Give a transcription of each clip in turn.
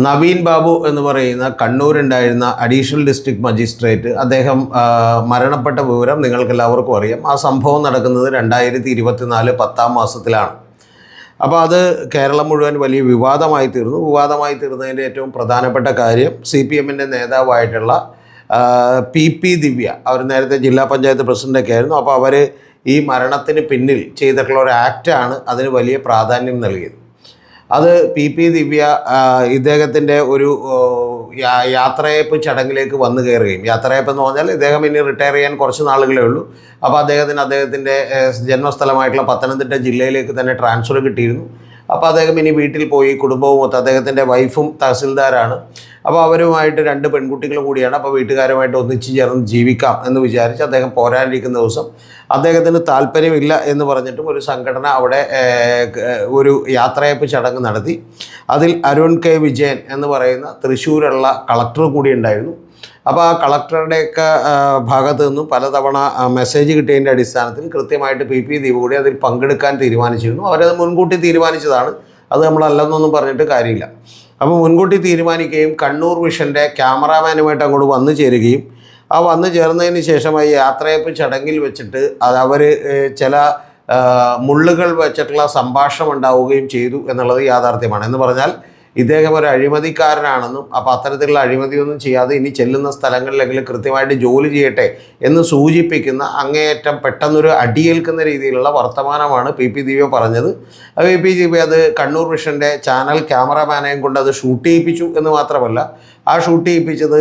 നവീൻ ബാബു എന്ന് പറയുന്ന കണ്ണൂരുണ്ടായിരുന്ന additional district magistrate അദ്ദേഹം മരണപ്പെട്ട വിവരം നിങ്ങൾക്കെല്ലാവർക്കും അറിയാം. ആ സംഭവം നടക്കുന്നത് 2024 10-ാം മാസത്തിലാണ്. അപ്പോൾ അത് കേരളം മുഴുവൻ വലിയ വിവാദമായി തീർന്നു. വിവാദമായി തീർന്നതിൻ്റെ ഏറ്റവും പ്രധാനപ്പെട്ട കാര്യം CPM-ൻ്റെ നേതാവായിട്ടുള്ള PP ദിവ്യ, അവർ നേരത്തെ ജില്ലാ പഞ്ചായത്ത് പ്രസിഡൻ്റൊക്കെ ആയിരുന്നു. അപ്പോൾ അവർ ഈ മരണത്തിന് പിന്നിൽ ചെയ്തിട്ടുള്ള ഒരു ആക്റ്റാണ് അതിന് വലിയ പ്രാധാന്യം നൽകിയത്. അത് PP ദിവ്യ ഇദ്ദേഹത്തിൻ്റെ ഒരു യാത്രയയപ്പ് ചടങ്ങിലേക്ക് വന്നു കയറുകയും, യാത്രയയപ്പ് എന്ന് പറഞ്ഞാൽ ഇദ്ദേഹം ഇനി റിട്ടയർ ചെയ്യാൻ കുറച്ച് നാളുകളേ ഉള്ളൂ. അപ്പോൾ അദ്ദേഹത്തിൻ്റെ ജന്മസ്ഥലമായിട്ടുള്ള പത്തനംതിട്ട ജില്ലയിലേക്ക് തന്നെ ട്രാൻസ്ഫർ കിട്ടിയിരുന്നു. അപ്പോൾ അദ്ദേഹം ഇനി വീട്ടിൽ പോയി കുടുംബവുമൊത്ത്, അദ്ദേഹത്തിൻ്റെ വൈഫും തഹസിൽദാരാണ്. അപ്പോൾ അവരുമായിട്ട് 2 പെൺകുട്ടികളും കൂടിയാണ്. അപ്പോൾ വീട്ടുകാരുമായിട്ട് ഒന്നിച്ച് ചേർന്ന് ജീവിക്കാം എന്ന് വിചാരിച്ച് അദ്ദേഹം പോരാനിരിക്കുന്ന ദിവസം അദ്ദേഹത്തിന് താല്പര്യമില്ല എന്ന് പറഞ്ഞിട്ടും ഒരു സംഘടന അവിടെ ഒരു യാത്രയയപ്പ് ചടങ്ങ് നടത്തി. അതിൽ അരുൺ K. വിജയൻ എന്ന് പറയുന്ന തൃശ്ശൂരുള്ള കളക്ടർ കൂടി ഉണ്ടായിരുന്നു. അപ്പോൾ ആ കളക്ടറുടെയൊക്കെ ഭാഗത്തു നിന്നും പലതവണ മെസ്സേജ് കിട്ടിയതിൻ്റെ അടിസ്ഥാനത്തിൽ കൃത്യമായിട്ട് PP ദിവ്യ കൂടി അതിൽ പങ്കെടുക്കാൻ തീരുമാനിച്ചിരുന്നു. അവരത് മുൻകൂട്ടി തീരുമാനിച്ചതാണ്, അത് നമ്മളല്ലെന്നൊന്നും പറഞ്ഞിട്ട് കാര്യമില്ല. അപ്പോൾ മുൻകൂട്ടി തീരുമാനിക്കുകയും കണ്ണൂർ വിഷൻ്റെ ക്യാമറാമാനുമായിട്ട് അങ്ങോട്ട് വന്നു ചേരുകയും, ആ വന്നു ചേർന്നതിന് ശേഷം ഈ യാത്രയയപ്പ് ചടങ്ങിൽ വെച്ചിട്ട് അവർ ചില മുള്ളുകൾ വെച്ചിട്ടുള്ള സംഭാഷണം ഉണ്ടാവുകയും ചെയ്തു എന്നുള്ളത് യാഥാർത്ഥ്യമാണ്. എന്ന് പറഞ്ഞാൽ ഇദ്ദേഹം ഒരു അഴിമതിക്കാരനാണെന്നും, അപ്പോൾ അത്തരത്തിലുള്ള അഴിമതിയൊന്നും ചെയ്യാതെ ഇനി ചെല്ലുന്ന സ്ഥലങ്ങളിലെങ്കിലും കൃത്യമായിട്ട് ജോലി ചെയ്യട്ടെ എന്ന് സൂചിപ്പിക്കുന്ന അങ്ങേയറ്റം പെട്ടെന്നൊരു അടിയേൽക്കുന്ന രീതിയിലുള്ള വർത്തമാനമാണ് PP ദിവ്യ പറഞ്ഞത്. PP ദിവ്യ അത് കണ്ണൂർ വിഷൻ്റെ ചാനൽ ക്യാമറാമാനെയും കൊണ്ട് അത് ഷൂട്ട് ചെയ്യിപ്പിച്ചു എന്ന് മാത്രമല്ല, ആ ഷൂട്ട് ചെയ്യിപ്പിച്ചത്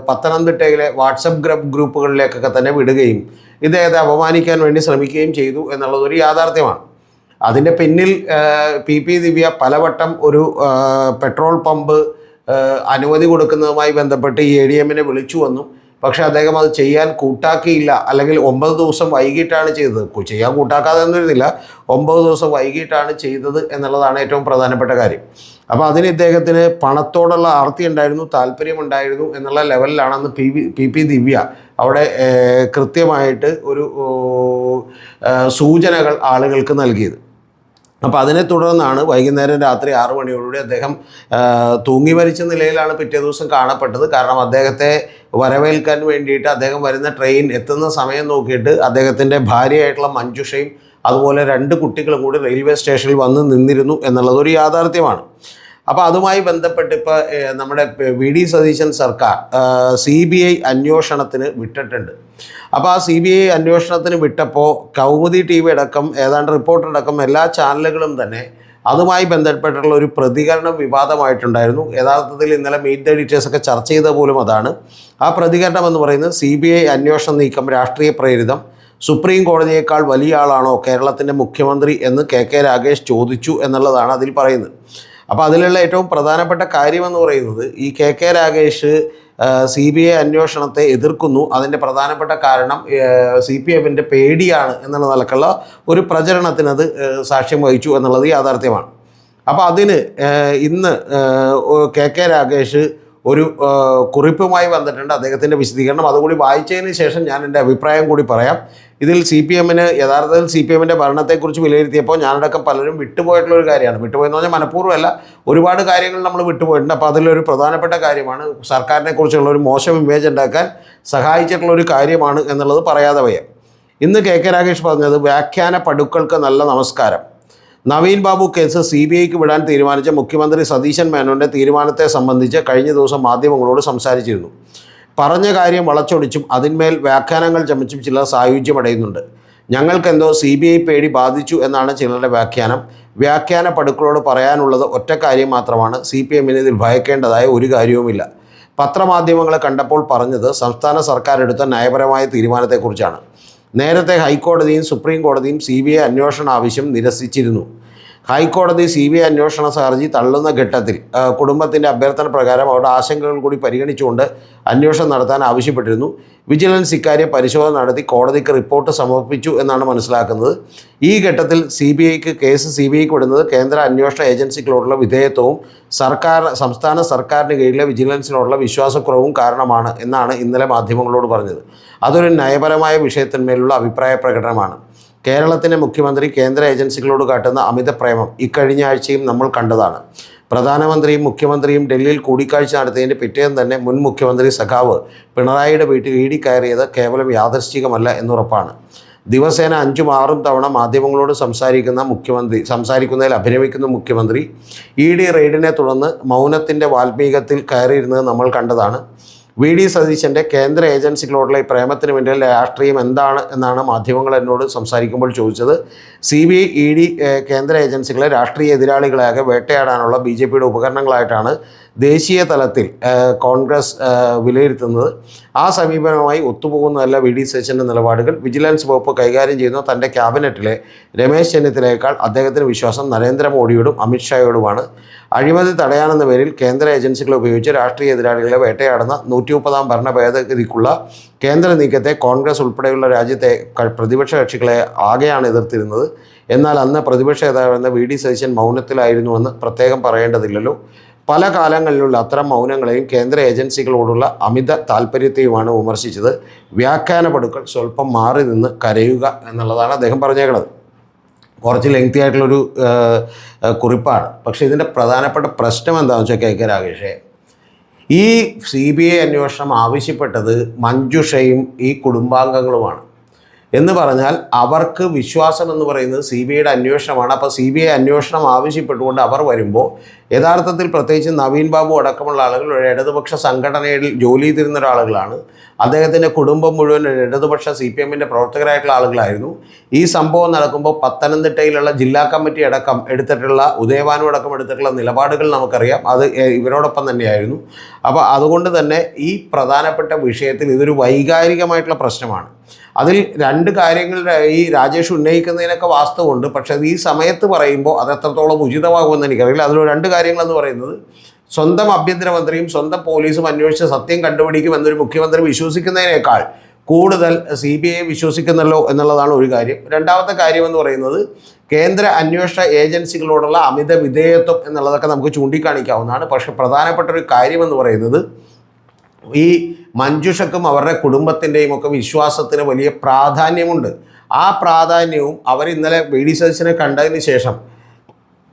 പത്തനംതിട്ടയിലെ വാട്സപ്പ് ഗ്രൂപ്പുകളിലേക്കൊക്കെ തന്നെ വിടുകയും ഇദ്ദേഹത്തെ അപമാനിക്കാൻ വേണ്ടി ശ്രമിക്കുകയും ചെയ്തു എന്നുള്ളതൊരു യാഥാർത്ഥ്യമാണ്. അതിൻ്റെ പിന്നിൽ PP ദിവ്യ പലവട്ടം ഒരു പെട്രോൾ പമ്പ് അനുമതി കൊടുക്കുന്നതുമായി ബന്ധപ്പെട്ട് ഈ ADM-നെ വിളിച്ചു വന്നു. പക്ഷേ അദ്ദേഹം അത് ചെയ്യാൻ കൂട്ടാക്കിയില്ല, അല്ലെങ്കിൽ 9 ദിവസം വൈകിട്ടാണ് ചെയ്തത്. ചെയ്യാൻ കൂട്ടാക്കാതെ ഒന്നുമില്ല, 9 ദിവസം വൈകിട്ടാണ് ചെയ്തത് എന്നുള്ളതാണ് ഏറ്റവും പ്രധാനപ്പെട്ട കാര്യം. അപ്പോൾ അതിന് ഇദ്ദേഹത്തിന് പണത്തോടുള്ള ആർത്തി ഉണ്ടായിരുന്നു, താല്പര്യമുണ്ടായിരുന്നു എന്നുള്ള ലെവലിലാണെന്ന് PP ദിവ്യ അവിടെ കൃത്യമായിട്ട് ഒരു സൂചനകൾ ആളുകൾക്ക് നൽകിയത്. അപ്പോൾ അതിനെ തുടർന്നാണ് വൈകുന്നേരം രാത്രി 6 മണിയോടുകൂടി അദ്ദേഹം തൂങ്ങി മരിച്ച നിലയിലാണ് പിറ്റേ ദിവസം കാണപ്പെട്ടത്. കാരണം അദ്ദേഹത്തെ വരവേൽക്കാൻ വേണ്ടിയിട്ട് അദ്ദേഹം വരുന്ന ട്രെയിൻ എത്തുന്ന സമയം നോക്കിയിട്ട് അദ്ദേഹത്തിൻ്റെ ഭാര്യയായിട്ടുള്ള മഞ്ജുഷയും അതുപോലെ 2 കുട്ടികളും കൂടി റെയിൽവേ സ്റ്റേഷനിൽ വന്ന് നിന്നിരുന്നു എന്നുള്ളതൊരു യാഥാർത്ഥ്യമാണ്. അപ്പോൾ അതുമായി ബന്ധപ്പെട്ട് ഇപ്പോൾ നമ്മുടെ VD സതീശൻ സർക്കാർ CBI അന്വേഷണത്തിന് വിട്ടിട്ടുണ്ട്. അപ്പോൾ ആ CBI അന്വേഷണത്തിന് വിട്ടപ്പോൾ കൗമുദി TV അടക്കം ഏതാണ്ട് റിപ്പോർട്ടടക്കം എല്ലാ ചാനലുകളും തന്നെ അതുമായി ബന്ധപ്പെട്ടുള്ള ഒരു പ്രതികരണം വിവാദമായിട്ടുണ്ടായിരുന്നു. യഥാർത്ഥത്തിൽ ഇന്നലെ മീറ്റ് ദ എഡിറ്റേഴ്സൊക്കെ ചർച്ച ചെയ്ത പോലും അതാണ്. ആ പ്രതികരണം എന്ന് പറയുന്നത് CBI അന്വേഷണ നീക്കം രാഷ്ട്രീയ പ്രേരിതം, സുപ്രീം കോടതിയേക്കാൾ വലിയ ആളാണോ കേരളത്തിൻ്റെ മുഖ്യമന്ത്രി എന്ന് KK രാഗേഷ് ചോദിച്ചു എന്നുള്ളതാണ് അതിൽ പറയുന്നത്. അപ്പോൾ അതിലുള്ള ഏറ്റവും പ്രധാനപ്പെട്ട കാര്യമെന്ന് പറയുന്നത് ഈ KK രാഗേഷ് CBI അന്വേഷണത്തെ എതിർക്കുന്നു. അതിൻ്റെ പ്രധാനപ്പെട്ട കാരണം CPM-ൻ്റെ പേടിയാണ് എന്നുള്ള നിലക്കുള്ള ഒരു പ്രചരണത്തിനത് സാക്ഷ്യം വഹിച്ചു എന്നുള്ളത് യാഥാർത്ഥ്യമാണ്. അപ്പോൾ അതിന് ഇന്ന് KK രാഗേഷ് ഒരു കുറിപ്പുമായി വന്നിട്ടുണ്ട്, അദ്ദേഹത്തിൻ്റെ വിശദീകരണം. അതുകൂടി വായിച്ചതിന് ശേഷം ഞാൻ എൻ്റെ അഭിപ്രായം കൂടി പറയാം. ഇതിൽ CPM-ന് യഥാർത്ഥത്തിൽ CPM-ൻ്റെ ഭരണത്തെക്കുറിച്ച് വിലയിരുത്തിയപ്പോൾ ഞാനടക്കം പലരും വിട്ടുപോയിട്ടുള്ളൊരു കാര്യമാണ്. വിട്ടുപോയെന്ന് പറഞ്ഞാൽ മനഃപൂർവ്വമല്ല, ഒരുപാട് കാര്യങ്ങൾ നമ്മൾ വിട്ടുപോയിട്ടുണ്ട്. അപ്പോൾ അതിലൊരു പ്രധാനപ്പെട്ട കാര്യമാണ്, സർക്കാരിനെ കുറിച്ചുള്ള ഒരു മോശം ഇമേജ് ഉണ്ടാക്കാൻ സഹായിച്ചിട്ടുള്ളൊരു കാര്യമാണ് എന്നുള്ളത് പറയാതെ വയ്യ. ഇന്ന് KK രാഗേഷ് പറഞ്ഞത്, വ്യാഖ്യാന പടുക്കൾക്ക് നല്ല നമസ്കാരം. നവീൻ ബാബു കേസ് CBIക്ക് വിടാൻ തീരുമാനിച്ച മുഖ്യമന്ത്രി സതീശൻ മേനോൻ്റെ തീരുമാനത്തെ സംബന്ധിച്ച് കഴിഞ്ഞ ദിവസം മാധ്യമങ്ങളോട് സംസാരിച്ചിരുന്നു. പറഞ്ഞ കാര്യം വളച്ചൊടിച്ചും അതിന്മേൽ വ്യാഖ്യാനങ്ങൾ ചമച്ചും ചിലർ സായുജ്യമടയുന്നുണ്ട്. ഞങ്ങൾക്കെന്തോ CBI പേടി ബാധിച്ചു എന്നാണ് ചിലരുടെ വ്യാഖ്യാനം. വ്യാഖ്യാന പടുക്കളോട് പറയാനുള്ളത് ഒറ്റ കാര്യം മാത്രമാണ്, CPM-ന് ഇതിൽ ഭയക്കേണ്ടതായ ഒരു കാര്യവുമില്ല. പത്രമാധ്യമങ്ങളെ കണ്ടപ്പോൾ പറഞ്ഞത് സംസ്ഥാന സർക്കാർ എടുത്ത നയപരമായ തീരുമാനത്തെക്കുറിച്ചാണ്. നേരത്തെ ഹൈക്കോടതിയും സുപ്രീം കോടതിയും CBI അന്വേഷണ ആവശ്യം നിരസിച്ചിരുന്നു. ഹൈക്കോടതി CBI അന്വേഷണ ഹർജി തള്ളുന്ന ഘട്ടത്തിൽ കുടുംബത്തിൻ്റെ അഭ്യർത്ഥന പ്രകാരം അവരുടെ ആശങ്കകൾ കൂടി പരിഗണിച്ചുകൊണ്ട് അന്വേഷണം നടത്താൻ ആവശ്യപ്പെട്ടിരുന്നു. വിജിലൻസ് ഇക്കാര്യം പരിശോധന നടത്തി കോടതിക്ക് റിപ്പോർട്ട് സമർപ്പിച്ചു എന്നാണ് മനസ്സിലാക്കുന്നത്. ഈ ഘട്ടത്തിൽ കേസ് CBIക്ക് വിടുന്നത് കേന്ദ്ര അന്വേഷണ ഏജൻസികളോടുള്ള വിധേയത്വവും സംസ്ഥാന സർക്കാരിന് കീഴിലെ വിജിലൻസിനോടുള്ള വിശ്വാസക്കുറവും കാരണമാണ് എന്നാണ് ഇന്നലെ മാധ്യമങ്ങളോട് പറഞ്ഞത്. അതൊരു നയപരമായ വിഷയത്തിന്മേലുള്ള അഭിപ്രായ പ്രകടനമാണ്. കേരളത്തിൻ്റെ മുഖ്യമന്ത്രി കേന്ദ്ര ഏജൻസികളോട് കാട്ടുന്ന അമിത പ്രേമം ഇക്കഴിഞ്ഞ ആഴ്ചയും നമ്മൾ കണ്ടതാണ്. പ്രധാനമന്ത്രിയും മുഖ്യമന്ത്രിയും ഡൽഹിയിൽ കൂടിക്കാഴ്ച നടത്തിയതിൻ്റെ പിറ്റേന്ന് തന്നെ മുൻ മുഖ്യമന്ത്രി സഖാവ് പിണറായിയുടെ വീട്ടിൽ ഇ ഡി കയറിയത് കേവലം യാദൃശ്ചികമല്ല എന്നുറപ്പാണ്. ദിവസേന 5ഉം 6ഉം തവണ മാധ്യമങ്ങളോട് സംസാരിക്കുന്നതിൽ അഭിനമിക്കുന്ന മുഖ്യമന്ത്രി ഇ ഡി റെയ്ഡിനെ തുടർന്ന് മൗനത്തിൻ്റെ വാൽമീകത്തിൽ കയറിയിരുന്നത് നമ്മൾ കണ്ടതാണ്. വി ഡി സതീശൻ്റെ കേന്ദ്ര ഏജൻസികളോടുള്ള ഈ പ്രേമത്തിന് പിന്നിൽ രാഷ്ട്രീയം എന്താണ് എന്നാണ് മാധ്യമങ്ങൾ എന്നോട് സംസാരിക്കുമ്പോൾ ചോദിച്ചത്. CBI ED കേന്ദ്ര ഏജൻസികളെ രാഷ്ട്രീയ എതിരാളികളാകെ വേട്ടയാടാനുള്ള BJPയുടെ ഉപകരണങ്ങളായിട്ടാണ് ദേശീയ തലത്തിൽ കോൺഗ്രസ് വിലയിരുത്തുന്നത്. ആ സമീപനവുമായി ഒത്തുപോകുന്നതല്ല വി ഡി സതീശൻ്റെ നിലപാടുകൾ. വിജിലൻസ് വകുപ്പ് കൈകാര്യം ചെയ്യുന്ന തൻ്റെ ക്യാബിനറ്റിലെ രമേശ് ചെന്നിത്തലയേക്കാൾ അദ്ദേഹത്തിന് വിശ്വാസം നരേന്ദ്രമോദിയോടും അമിത്ഷായോടുമാണ്. അഴിമതി തടയാനെന്ന പേരിൽ കേന്ദ്ര ഏജൻസികളെ ഉപയോഗിച്ച് രാഷ്ട്രീയ എതിരാളികളെ വേട്ടയാടുന്ന 130ാം ഭരണ ഭേദഗതിക്കുള്ള കേന്ദ്ര നീക്കത്തെ കോൺഗ്രസ് ഉൾപ്പെടെയുള്ള രാജ്യത്തെ പ്രതിപക്ഷ കക്ഷികളെ ആകെയാണ് എതിർത്തിരുന്നത്. എന്നാൽ അന്ന് പ്രതിപക്ഷ നേതാവെന്ന വി ഡി സതീശൻ മൗനത്തിലായിരുന്നുവെന്ന് പ്രത്യേകം പറയേണ്ടതില്ലല്ലോ. പല കാലങ്ങളിലുള്ള അത്തരം മൗനങ്ങളെയും കേന്ദ്ര ഏജൻസികളോടുള്ള അമിത താല്പര്യത്തെയുമാണ് വിമർശിച്ചത്. വ്യാഖ്യാനപ്പെടുക്കൾ സ്വല്പം മാറി നിന്ന് കരയുക എന്നുള്ളതാണ് അദ്ദേഹം പറഞ്ഞേക്കുന്നത്. കുറച്ച് ലെങ്തി ആയിട്ടുള്ളൊരു കുറിപ്പാണ്. പക്ഷേ ഇതിൻ്റെ പ്രധാനപ്പെട്ട പ്രശ്നം എന്താണെന്ന് വെച്ചാൽ KK രാഗേഷേ, ഈ CBI അന്വേഷണം ആവശ്യപ്പെട്ടത് മഞ്ജുഷയും ഈ കുടുംബാംഗങ്ങളുമാണ്. എന്ന് പറഞ്ഞാൽ അവർക്ക് വിശ്വാസം എന്ന് പറയുന്നത് CBIയുടെ അന്വേഷണമാണ്. അപ്പോൾ CBI അന്വേഷണം ആവശ്യപ്പെട്ടുകൊണ്ട് അവർ വരുമ്പോൾ യഥാർത്ഥത്തിൽ പ്രത്യേകിച്ച് നവീൻ ബാബു അടക്കമുള്ള ആളുകൾ ഒരു ഇടതുപക്ഷ സംഘടനയിൽ ജോലി ചെയ്തിരുന്ന ഒരാളുകളാണ്. അദ്ദേഹത്തിൻ്റെ കുടുംബം മുഴുവൻ ഇടതുപക്ഷ CPMൻ്റെ പ്രവർത്തകരായിട്ടുള്ള ആളുകളായിരുന്നു. ഈ സംഭവം നടക്കുമ്പോൾ പത്തനംതിട്ടയിലുള്ള ജില്ലാ കമ്മിറ്റി അടക്കം എടുത്തിട്ടുള്ള ഉദയഭാനു അടക്കം എടുത്തിട്ടുള്ള നിലപാടുകൾ നമുക്കറിയാം. അത് ഇവരോടൊപ്പം തന്നെയായിരുന്നു. അപ്പോൾ അതുകൊണ്ട് തന്നെ ഈ പ്രധാനപ്പെട്ട വിഷയത്തിൽ ഇതൊരു വൈകാരികമായിട്ടുള്ള പ്രശ്നമാണ്. അതിൽ രണ്ട് കാര്യങ്ങൾ ഈ രാജേഷ് ഉന്നയിക്കുന്നതിനൊക്കെ വാസ്തവമുണ്ട്. പക്ഷേ അത് ഈ സമയത്ത് പറയുമ്പോൾ അത് എത്രത്തോളം ഉചിതമാകുമെന്ന് എനിക്കറിയില്ല. അതിൽ രണ്ട് കാര്യങ്ങളെന്ന് പറയുന്നത്, സ്വന്തം ആഭ്യന്തരമന്ത്രിയും സ്വന്തം പോലീസും അന്വേഷിച്ച് സത്യം കണ്ടുപിടിക്കുമെന്നൊരു മുഖ്യമന്ത്രി വിശ്വസിക്കുന്നതിനേക്കാൾ കൂടുതൽ CBI വിശ്വസിക്കുന്നല്ലോ എന്നുള്ളതാണ് ഒരു കാര്യം. രണ്ടാമത്തെ കാര്യമെന്ന് പറയുന്നത് കേന്ദ്ര അന്വേഷണ ഏജൻസികളോടുള്ള അമിത വിധേയത്വം എന്നുള്ളതൊക്കെ നമുക്ക് ചൂണ്ടിക്കാണിക്കാവുന്നതാണ്. പക്ഷേ പ്രധാനപ്പെട്ട ഒരു കാര്യമെന്ന് പറയുന്നത് ഈ മഞ്ജുഷക്കും അവരുടെ കുടുംബത്തിൻ്റെയും ഒക്കെ വിശ്വാസത്തിന് വലിയ പ്രാധാന്യമുണ്ട്. ആ പ്രാധാന്യവും അവർ ഇന്നലെ വി ഡി സതീശനെ കണ്ടതിന് ശേഷം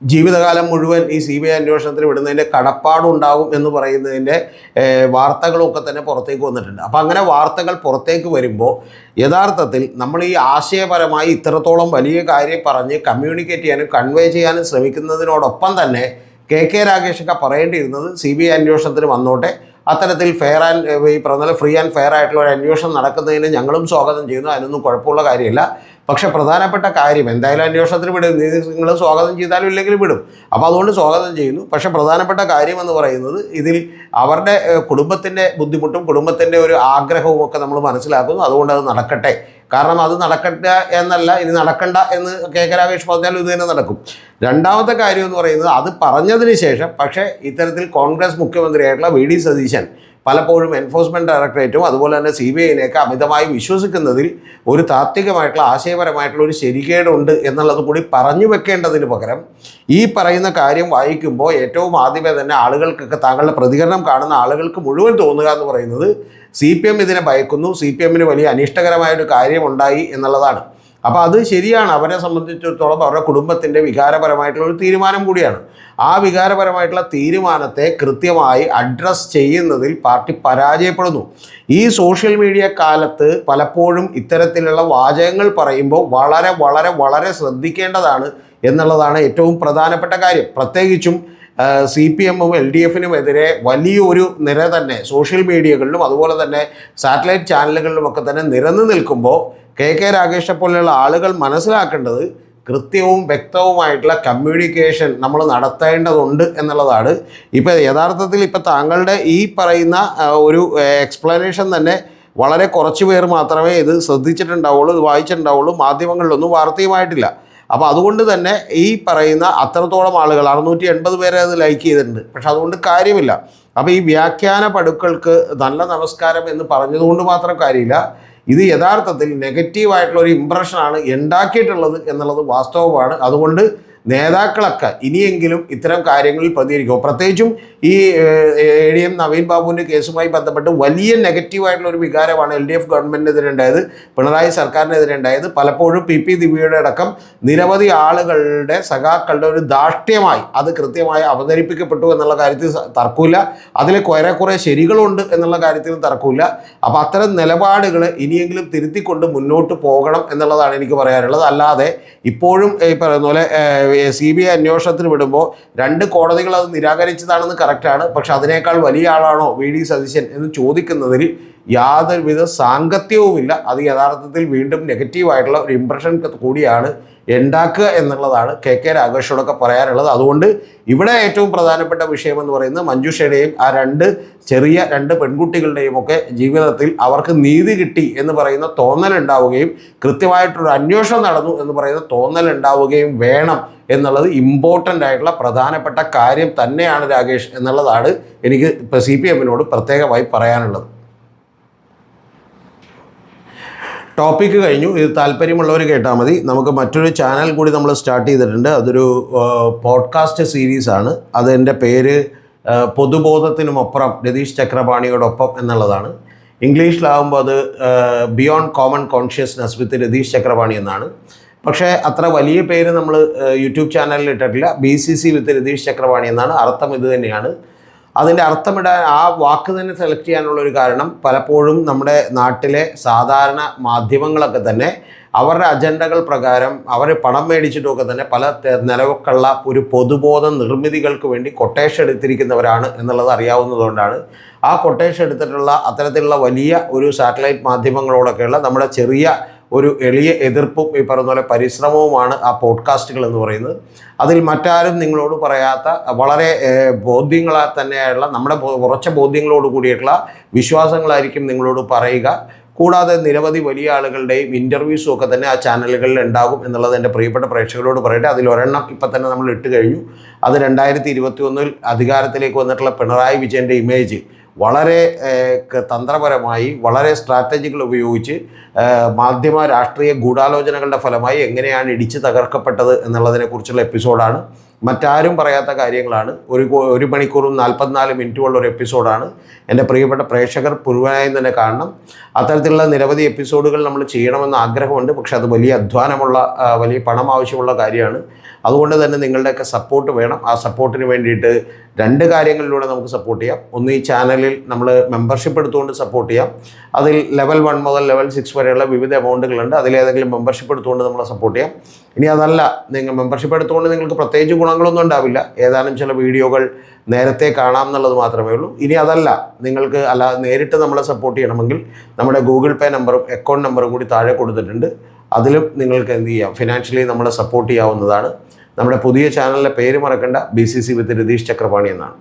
ജീവിതകാലം മുഴുവൻ ഈ CBI അന്വേഷണത്തിന് വിടുന്നതിൻ്റെ കടപ്പാടുണ്ടാകും എന്ന് പറയുന്നതിൻ്റെ വാർത്തകളൊക്കെ തന്നെ പുറത്തേക്ക് വന്നിട്ടുണ്ട്. അപ്പോൾ അങ്ങനെ വാർത്തകൾ പുറത്തേക്ക് വരുമ്പോൾ യഥാർത്ഥത്തിൽ നമ്മൾ ഈ ആശയപരമായി ഇത്രത്തോളം വലിയ കാര്യം പറഞ്ഞ് കമ്മ്യൂണിക്കേറ്റ് ചെയ്യാനും കൺവേ ചെയ്യാനും ശ്രമിക്കുന്നതിനോടൊപ്പം തന്നെ KK രാഗേഷൊക്കെ പറയേണ്ടിയിരുന്നത് CBI അന്വേഷണത്തിന് വന്നോട്ടെ, അത്തരത്തിൽ ഈ പറഞ്ഞ ഫ്രീ ആൻഡ് ഫെയർ ആയിട്ടുള്ള ഒരു അന്വേഷണം നടക്കുന്നതിന് ഞങ്ങളും സ്വാഗതം ചെയ്യുന്നു, അതിനൊന്നും കുഴപ്പമുള്ള കാര്യമില്ല. പക്ഷേ പ്രധാനപ്പെട്ട കാര്യം എന്തായാലും അന്വേഷണത്തിന് വിടും, നിങ്ങൾ സ്വാഗതം ചെയ്താലും ഇല്ലെങ്കിലും വിടും. അപ്പോൾ അതുകൊണ്ട് സ്വാഗതം ചെയ്യുന്നു. പക്ഷേ പ്രധാനപ്പെട്ട കാര്യമെന്ന് പറയുന്നത് ഇതിൽ അവരുടെ കുടുംബത്തിൻ്റെ ബുദ്ധിമുട്ടും കുടുംബത്തിൻ്റെ ഒരു ആഗ്രഹവും ഒക്കെ നമ്മൾ മനസ്സിലാക്കുന്നു. അതുകൊണ്ട് അത് നടക്കട്ടെ. കാരണം അത് നടക്കട്ടെ എന്നല്ല, ഇനി നടക്കണ്ട എന്ന് KK രാഗേഷ് പറഞ്ഞാലും ഇത് തന്നെ നടക്കും. രണ്ടാമത്തെ കാര്യം എന്ന് പറയുന്നത്, അത് പറഞ്ഞതിന് ശേഷം പക്ഷേ ഇത്തരത്തിൽ കോൺഗ്രസ് മുഖ്യമന്ത്രിയായിട്ടുള്ള വി ഡി സതീശൻ പലപ്പോഴും എൻഫോഴ്സ്മെൻറ്റ് ഡയറക്ടറേറ്റും അതുപോലെ തന്നെ CBIനെയൊക്കെ അമിതമായി വിശ്വസിക്കുന്നതിൽ ഒരു താത്വികമായിട്ടുള്ള ആശയപരമായിട്ടുള്ള ഒരു ശരികേടുണ്ട് എന്നുള്ളത് കൂടി പറഞ്ഞു വെക്കേണ്ടതിന് പകരം ഈ പറയുന്ന കാര്യം വായിക്കുമ്പോൾ ഏറ്റവും ആദ്യമേ തന്നെ ആളുകൾക്കൊക്കെ, താങ്കളുടെ പ്രതികരണം കാണുന്ന ആളുകൾക്ക് മുഴുവൻ തോന്നുക എന്ന് പറയുന്നത് CPM ഇതിനെ ഭയക്കുന്നു, CPMന് വലിയ അനിഷ്ടകരമായൊരു കാര്യമുണ്ടായി എന്നുള്ളതാണ്. അപ്പോൾ അത് ശരിയാണ്. അവരെ സംബന്ധിച്ചിടത്തോളം അവരുടെ കുടുംബത്തിൻ്റെ വികാരപരമായിട്ടുള്ള ഒരു തീരുമാനം കൂടിയാണ്. ആ വികാരപരമായിട്ടുള്ള തീരുമാനത്തെ കൃത്യമായി അഡ്രസ്സ് ചെയ്യുന്നതിൽ പാർട്ടി പരാജയപ്പെടുന്നു. ഈ സോഷ്യൽ മീഡിയ കാലത്ത് പലപ്പോഴും ഇത്തരത്തിലുള്ള വാചകങ്ങൾ പറയുമ്പോൾ വളരെ വളരെ വളരെ ശ്രദ്ധിക്കേണ്ടതാണ് എന്നുള്ളതാണ് ഏറ്റവും പ്രധാനപ്പെട്ട കാര്യം. പ്രത്യേകിച്ചും CPMും LDFനും എതിരെ വലിയൊരു നിര തന്നെ സോഷ്യൽ മീഡിയകളിലും അതുപോലെ തന്നെ സാറ്റലൈറ്റ് ചാനലുകളിലുമൊക്കെ തന്നെ നിരന്നു നിൽക്കുമ്പോൾ KK രാഗേഷെ പോലെയുള്ള ആളുകൾ മനസ്സിലാക്കേണ്ടത് കൃത്യവും വ്യക്തവുമായിട്ടുള്ള കമ്മ്യൂണിക്കേഷൻ നമ്മൾ നടത്തേണ്ടതുണ്ട് എന്നുള്ളതാണ്. ഇപ്പോൾ യഥാർത്ഥത്തിൽ ഇപ്പോൾ താങ്കളുടെ ഈ പറയുന്ന ഒരു എക്സ്പ്ലനേഷൻ തന്നെ വളരെ കുറച്ച് പേർ മാത്രമേ ഇത് ശ്രദ്ധിച്ചിട്ടുണ്ടാവുള്ളൂ, ഇത് വായിച്ചിട്ടുണ്ടാവുള്ളൂ. മാധ്യമങ്ങളിലൊന്നും വാർത്തയുമായിട്ടില്ല. അപ്പോൾ അതുകൊണ്ട് തന്നെ ഈ പറയുന്ന അത്രത്തോളം ആളുകൾ 680 പേരെ അത് ലൈക്ക് ചെയ്തിട്ടുണ്ട്. പക്ഷെ അതുകൊണ്ട് കാര്യമില്ല. അപ്പോൾ ഈ വ്യാഖ്യാന പടുക്കൾക്ക് നല്ല നമസ്കാരം എന്ന് പറഞ്ഞതുകൊണ്ട് മാത്രം കാര്യമില്ല. ഇത് യഥാർത്ഥത്തിൽ നെഗറ്റീവായിട്ടുള്ള ഒരു ഇമ്പ്രഷനാണ് ഉണ്ടാക്കിയിട്ടുള്ളത് എന്നുള്ളത് വാസ്തവമാണ്. അതുകൊണ്ട് നേതാക്കളൊക്കെ ഇനിയെങ്കിലും ഇത്തരം കാര്യങ്ങളിൽ പ്രതികരിക്കും. പ്രത്യേകിച്ചും ഈ ADM നവീൻ ബാബുവിൻ്റെ കേസുമായി ബന്ധപ്പെട്ട് വലിയ നെഗറ്റീവായിട്ടുള്ള ഒരു വികാരമാണ് LDF ഗവൺമെൻറ്റിനെതിരെ ഉണ്ടായത്, പിണറായി സർക്കാരിനെതിരെ ഉണ്ടായത്. പലപ്പോഴും PP ദിവ്യയുടെ അടക്കം നിരവധി ആളുകളുടെ സഖാക്കളുടെ ഒരു ധാർഷ്ട്യമായി അത് കൃത്യമായി അവതരിപ്പിക്കപ്പെട്ടു എന്നുള്ള കാര്യത്തിൽ തർക്കമില്ല. അതിൽ കുറെ ശരികളുണ്ട് എന്നുള്ള കാര്യത്തിൽ തർക്കമില്ല. അപ്പോൾ അത്തരം നിലപാടുകൾ ഇനിയെങ്കിലും തിരുത്തിക്കൊണ്ട് മുന്നോട്ട് പോകണം എന്നുള്ളതാണ് എനിക്ക് പറയാനുള്ളത്. അല്ലാതെ ഇപ്പോഴും ഈ പറയുന്ന പോലെ CBI അന്വേഷണത്തിന് വിടുമ്പോൾ 2 കോടതികൾ അത് നിരാകരിച്ചതാണെന്ന് കറക്റ്റാണ്. പക്ഷെ അതിനേക്കാൾ വലിയ ആളാണോ VD സതീശൻ എന്ന് ചോദിക്കുന്നതിൽ യാതൊരുവിധ സാങ്കത്യവുമില്ല. അത് യഥാർത്ഥത്തിൽ വീണ്ടും നെഗറ്റീവായിട്ടുള്ള ഒരു ഇംപ്രഷൻ കൂടിയാണ് ഉണ്ടാക്കുക എന്നുള്ളതാണ് KK രാഘവേഷോടൊക്കെ പറയാനുള്ളത്. അതുകൊണ്ട് ഇവിടെ ഏറ്റവും പ്രധാനപ്പെട്ട വിഷയമെന്ന് പറയുന്നത് മഞ്ജുഷയുടെയും ആ 2 പെൺകുട്ടികളുടെയും ഒക്കെ ജീവിതത്തിൽ അവർക്ക് നീതി കിട്ടി എന്ന് പറയുന്ന തോന്നലുണ്ടാവുകയും കൃത്യമായിട്ടൊരു അന്വേഷണം നടന്നു എന്ന് പറയുന്ന തോന്നലുണ്ടാവുകയും വേണം എന്നുള്ളത് ഇമ്പോർട്ടൻ്റ് ആയിട്ടുള്ള പ്രധാനപ്പെട്ട കാര്യം തന്നെയാണ് രാകേഷ് എന്നുള്ളതാണ് എനിക്ക് ഇപ്പോൾ CPM-നോട് പ്രത്യേകമായി പറയാനുള്ളത്. ടോപ്പിക്ക് കഴിഞ്ഞു. ഇത് താല്പര്യമുള്ളവർ കേട്ടാൽ മതി. നമുക്ക് മറ്റൊരു ചാനൽ കൂടി നമ്മൾ സ്റ്റാർട്ട് ചെയ്തിട്ടുണ്ട്. അതൊരു പോഡ്കാസ്റ്റ് സീരീസാണ്. അതിൻ്റെ പേര് പൊതുബോധത്തിനുമപ്പുറം രതീഷ് ചക്രപാണിയോടൊപ്പം എന്നുള്ളതാണ്. ഇംഗ്ലീഷിലാവുമ്പോൾ അത് ബിയോണ്ട് കോമൺ കോൺഷ്യസ്നെസ് വിത്ത് രതീഷ് ചക്രപാണി എന്നാണ്. പക്ഷേ അത്ര വലിയ പേര് നമ്മൾ യൂട്യൂബ് ചാനലിൽ ഇട്ടിട്ടില്ല. BCC വിത്ത് രതീഷ് ചക്രപാണി എന്നാണ്. അർത്ഥം ഇത് തന്നെയാണ്. അതിൻ്റെ അർത്ഥമിടാൻ ആ വാക്ക് തന്നെ സെലക്ട് ചെയ്യാനുള്ളൊരു കാരണം പലപ്പോഴും നമ്മുടെ നാട്ടിലെ സാധാരണ മാധ്യമങ്ങളൊക്കെ തന്നെ അവരുടെ അജണ്ടകൾ പ്രകാരം അവർ പണം മേടിച്ചിട്ടുമൊക്കെ തന്നെ പല നിലവൊക്കെയുള്ള ഒരു പൊതുബോധ നിർമ്മിതികൾക്ക് വേണ്ടി കൊട്ടേഷൻ എടുത്തിരിക്കുന്നവരാണ് എന്നുള്ളത് അറിയാവുന്നതുകൊണ്ടാണ് ആ കൊട്ടേഷൻ എടുത്തിട്ടുള്ള അത്തരത്തിലുള്ള വലിയ ഒരു സാറ്റലൈറ്റ് മാധ്യമങ്ങളോടൊക്കെയുള്ള നമ്മുടെ ചെറിയ ഒരു എളിയ എതിർപ്പും ഈ പറഞ്ഞ പോലെ പരിശ്രമവുമാണ് ആ പോഡ്കാസ്റ്റുകൾ എന്ന് പറയുന്നത്. അതിൽ മറ്റാരും നിങ്ങളോട് പറയാത്ത വളരെ ബോധ്യങ്ങളാൽ തന്നെയുള്ള നമ്മുടെ ഉറച്ച ബോധ്യങ്ങളോട് കൂടിയിട്ടുള്ള വിശ്വാസങ്ങളായിരിക്കും നിങ്ങളോട് പറയുക. കൂടാതെ നിരവധി വലിയ ആളുകളുടെയും ഇൻ്റർവ്യൂസും ഒക്കെ തന്നെ ആ ചാനലുകളിൽ ഉണ്ടാകും എന്നുള്ളത് എൻ്റെ പ്രിയപ്പെട്ട പ്രേക്ഷകരോട് പറയട്ടെ. അതിലൊരെണ്ണം ഇപ്പം തന്നെ നമ്മൾ ഇട്ട് കഴിഞ്ഞു. അത് 2021 അധികാരത്തിലേക്ക് വന്നിട്ടുള്ള പിണറായി വിജയൻ്റെ ഇമേജ് വളരെ തന്ത്രപരമായി വളരെ സ്ട്രാറ്റജികൾ ഉപയോഗിച്ച് മാധ്യമ രാഷ്ട്രീയ ഗൂഢാലോചനകളുടെ ഫലമായി എങ്ങനെയാണ് ഇടിച്ച് തകർക്കപ്പെട്ടത് എന്നുള്ളതിനെക്കുറിച്ചുള്ള എപ്പിസോഡാണ്. മറ്റാരും പറയാത്ത കാര്യങ്ങളാണ്. 1 മണിക്കൂറും 44 മിനിറ്റുമുള്ള ഒരു എപ്പിസോഡാണ്. എൻ്റെ പ്രിയപ്പെട്ട പ്രേക്ഷകർ മുഴുവനായും തന്നെ കാണണം. അത്തരത്തിലുള്ള നിരവധി എപ്പിസോഡുകൾ നമ്മൾ ചെയ്യണമെന്ന് ആഗ്രഹമുണ്ട്. പക്ഷെ അത് വലിയ അധ്വാനമുള്ള വലിയ പണം ആവശ്യമുള്ള കാര്യമാണ്. അതുകൊണ്ട് തന്നെ നിങ്ങളുടെയൊക്കെ സപ്പോർട്ട് വേണം. ആ സപ്പോർട്ടിന് വേണ്ടിയിട്ട് 2 കാര്യങ്ങളിലൂടെ നമുക്ക് സപ്പോർട്ട് ചെയ്യാം. ഒന്ന്, ഈ ചാനലിൽ നമ്മൾ മെമ്പർഷിപ്പ് എടുത്തുകൊണ്ട് സപ്പോർട്ട് ചെയ്യാം. അതിൽ ലെവൽ 1 മുതൽ ലെവൽ 6 വരെയുള്ള വിവിധ എമൗണ്ടുകളുണ്ട്. അതിലേതെങ്കിലും മെമ്പർഷിപ്പ് എടുത്തുകൊണ്ട് നമ്മളെ സപ്പോർട്ട് ചെയ്യാം. ഇനി അതല്ല, നിങ്ങൾ മെമ്പർഷിപ്പ് എടുത്തുകൊണ്ട് നിങ്ങൾക്ക് പ്രത്യേകിച്ച് ഗുണങ്ങളൊന്നും ഉണ്ടാവില്ല. ഏതാനും ചില വീഡിയോകൾ നേരത്തെ കാണാം എന്നുള്ളത് മാത്രമേ ഉള്ളൂ. ഇനി അതല്ല, നിങ്ങൾക്ക് നേരിട്ട് നമ്മളെ സപ്പോർട്ട് ചെയ്യണമെങ്കിൽ നമ്മുടെ ഗൂഗിൾ പേ നമ്പറും അക്കൗണ്ട് നമ്പറും കൂടി താഴെ കൊടുത്തിട്ടുണ്ട്. അതിലും നിങ്ങൾക്ക് എന്ത് ചെയ്യാം, ഫിനാൻഷ്യലി നമ്മളെ സപ്പോർട്ട് ചെയ്യാവുന്നതാണ്. നമ്മുടെ പുതിയ ചാനലിൻ്റെ പേര് മറക്കണ്ട, BCC വിത്ത് രതീഷ് ചക്രപാണി എന്നാണ്.